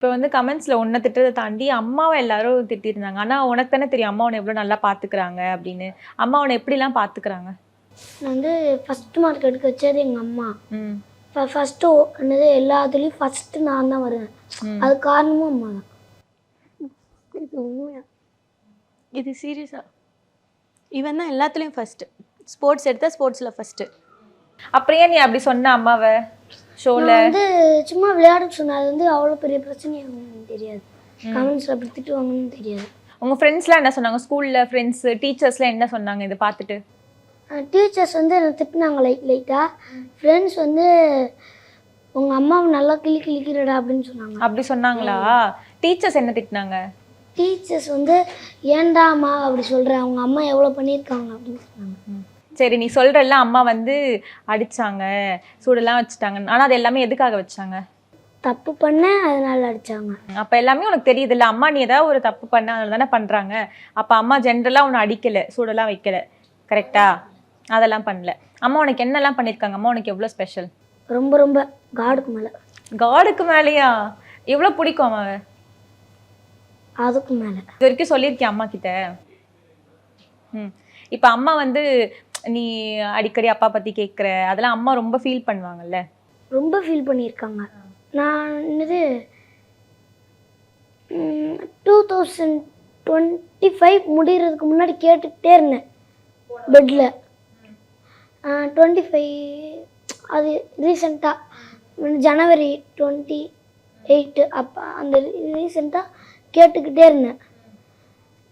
இப்போ வந்து கமெண்ட்ஸ்ல உன்னை திட்டத்தை தாண்டி அம்மாவை எல்லாரும் திட்டிருந்தாங்க. ஆனா உனக்கு தானே தெரியும் அம்மா உன்னை எவ்வளவு நல்லா பாத்துக்கிறாங்க அப்படின்னு. அம்மா உன்னை எப்படிலாம் பாத்துக்கிறாங்க? நான் வந்து ஃபர்ஸ்ட் மார்க் எடுக்க வச்சது எங்கள் அம்மா. ம். ஃபஸ்ட்டு என்னது எல்லாத்துலேயும் ஃபஸ்ட்டு நான் தான் வருவேன். அது காரணமும் அம்மா தான். இது உண்மையா? இது சீரியஸா? இவன் தான் எல்லாத்துலேயும் ஃபஸ்ட்டு. ஸ்போர்ட்ஸ் எடுத்தால் ஸ்போர்ட்ஸில் ஃபஸ்ட்டு. அப்புறம் ஏன் நீ அப்படி சொன்ன அம்மாவை ஷோல? நான் வந்து சும்மா விளையாடுக்கு சொன்னேன். அது வந்து அவ்வளோ பெரிய பிரச்சனையாகும்னு தெரியாது. கமெண்ட்ஸில் அப்படி திட்டுவாங்கன்னு தெரியாது. உங்க ஃப்ரெண்ட்ஸ்லாம் என்ன சொன்னாங்க? ஸ்கூல்ல ஃப்ரெண்ட்ஸ் டீச்சர்ஸ்லாம் என்ன சொன்னாங்க இதை பார்த்துட்டு? டீச்சர்ஸ் வந்து என்னை திட்டினாங்க லைட்டாக. ஃப்ரெண்ட்ஸ் வந்து உங்கள் அம்மாவை நல்லா கிளிக்கிறடா அப்படின்னு சொன்னாங்க. அப்படி சொன்னாங்களா? டீச்சர்ஸ் என்ன திட்டினாங்க? டீச்சர்ஸ் வந்து ஏன்டா அம்மா அப்படி சொல்கிறேன், அவங்க அம்மா எவ்வளோ பண்ணியிருக்காங்க அப்படின்னு சொன்னாங்க. சரி, நீ சொல்றல்ல அம்மா வந்து அடிச்சாங்க, சூடெல்லாம் வச்சுட்டாங்க. ஆனா அது எல்லாமே எதுக்காக வச்சாங்க? தப்பு பண்ணேன் அதனால அடித்தாங்க. அப்ப எல்லாமே உனக்கு தெரியுது இல்ல, அம்மா நீ ஏதாவது ஒரு தப்பு பண்ண அதனால தானே பண்றாங்க. அப்ப அம்மா ஜென்ரலா உன்னை அடிக்கல, சூடெல்லாம் வைக்கல, கரெக்டா? அதெல்லாம் பண்ணல. அம்மா உனக்கு என்னெல்லாம் பண்ணியிருக்காங்க? அம்மா உனக்கு எவ்வளோ ஸ்பெஷல்? ரொம்ப ரொம்ப காடுக்கு மேலே. காடுக்கு மேலேயா? எவ்வளோ பிடிக்கும் அம்மாவை? அதுக்கு மேலே. இது வரைக்கும் சொல்லியிருக்கேன் அம்மா கிட்ட? இப்போ அம்மா வந்து நீ அடிக்கடி அப்பா பற்றி கேட்குற அதெல்லாம் அம்மா ரொம்ப ஃபீல் பண்ணுவாங்கல்ல? ரொம்ப ஃபீல் பண்ணியிருக்காங்க. நான் என்னது 2025 முடிகிறதுக்கு முன்னாடி கேட்டுக்கிட்டே இருந்தேன் பெட்டில். 25 அது ரீசெண்டாக ஜனவரி 28 அப்போ அந்த ரீசெண்டாக கேட்டுக்கிட்டே இருந்தேன்.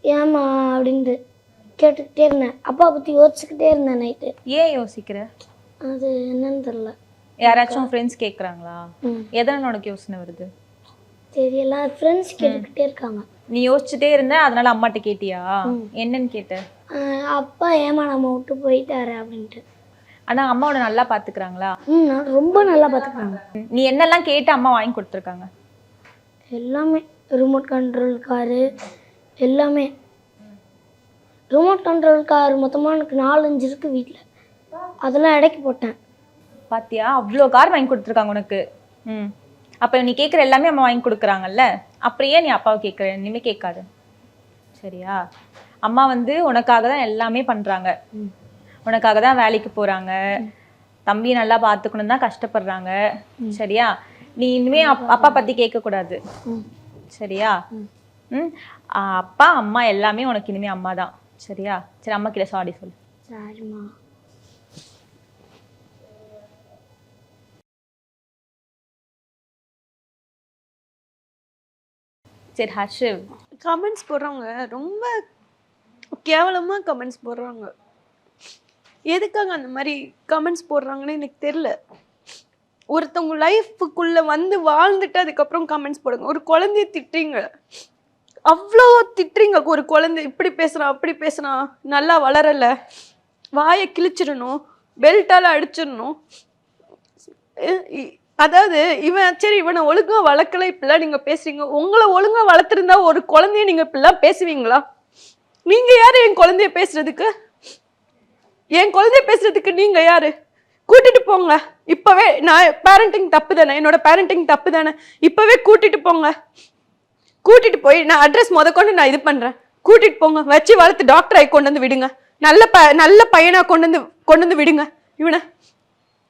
ஏம்மா அப்படின்ட்டு கேட்டுக்கிட்டே இருந்தேன். அப்பா பற்றி யோசிச்சுக்கிட்டே இருந்தேன் நைட்டு. ஏன் யோசிக்கிற? அது என்னன்னு தெரில. யாராச்சும் ஃப்ரெண்ட்ஸ் கேட்குறாங்களா? எதனால உனக்கு யோசனை வருது? தெரியல, ஃப்ரெண்ட்ஸ் கேட்டுக்கிட்டே இருக்காங்க. நீ யோசிச்சுட்டே இருந்த அதனால அம்மாட்ட கேட்டியா? என்னன்னு கேட்ட? அப்பா ஏமா நம்ம விட்டு போயிட்டாரு அப்படின்ட்டு. ஆனா அம்மாவோட நல்லா பாத்துக்கிறாங்களா? நான் ரொம்ப நல்லா பார்த்துக்கிறாங்க. நீ என்னெல்லாம் கேட்டு அம்மா வாங்கி கொடுத்துருக்காங்க? எல்லாமே ரிமோட் கண்ட்ரோல் காரு எல்லாமே. ரிமோட் கண்ட்ரோல் கார் மொத்தமாக எனக்கு 4-5 இருக்குது வீட்டில். அதெல்லாம் இடைக்கு போட்டேன். பாத்தியா, அவ்வளோ கார் வாங்கி கொடுத்துருக்காங்க உனக்கு. அப்போ நீ கேட்குற எல்லாமே அம்மா வாங்கி கொடுக்குறாங்கல்ல, அப்புறம் ஏன் நீ அப்பாவை கேட்குற? இனிமேல் கேட்காது சரியா? அம்மா வந்து உனக்காக தான் எல்லாமே பண்ணுறாங்க. உனக்காக தான் வேலைக்கு போகிறாங்க, தம்பி நல்லா பார்த்துக்கணும் தான் கஷ்டப்படுறாங்க சரியா? நீ இனிமே அப்பா பற்றி கேட்கக்கூடாது சரியா? அப்பா அம்மா எல்லாமே உனக்கு இனிமே அம்மா தான் சரியா? சரி, அம்மா கிட்ட சாரி சொல்லு. சரிம்மா. சரி ஹர்ஷிவ், கமெண்ட்ஸ் போடுறவங்க ரொம்ப கேவலமாக கமெண்ட்ஸ் போடுறாங்க. எதுக்காக அந்த மாதிரி கமெண்ட்ஸ் போடுறாங்கன்னு எனக்கு தெரில. ஒருத்தவங்க லைஃபுக்குள்ளே வந்து வாழ்ந்துட்டு அதுக்கப்புறம் கமெண்ட்ஸ் போடுங்க. ஒரு குழந்தைய திட்டுறீங்க, அவ்வளோ திட்டுறீங்க. ஒரு குழந்தை இப்படி பேசுகிறான் அப்படி பேசுகிறான், நல்லா வளரலை, வாயை கிழிச்சிடணும், பெல்ட்டால் அடிச்சிடணும். அதாவது இவன் சரி இவனை ஒழுங்காக வளர்க்கல, இப்படிலாம் நீங்கள் பேசுறீங்க. உங்களை ஒழுங்காக வளர்த்துருந்தா ஒரு குழந்தைய நீங்கள் இப்படிலாம் பேசுவீங்களா? நீங்கள் யார் என் குழந்தைய பேசுறதுக்கு? என் குழந்தைய பேசுறதுக்கு நீங்கள் யார்? கூட்டிட்டு போங்க இப்போவே. நான் பேரண்டிங் தப்பு தானே, என்னோட பேரண்டிங் தப்பு தானே, இப்போவே கூட்டிட்டு போங்க. கூட்டிட்டு போய் நான் அட்ரஸ் கொண்டு நான் இது பண்ணுறேன். கூட்டிட்டு போங்க, வச்சு வளர்த்து டாக்டர் ஆகி கொண்டு வந்து விடுங்க. நல்ல பையனாக கொண்டு வந்து விடுங்க இவனை.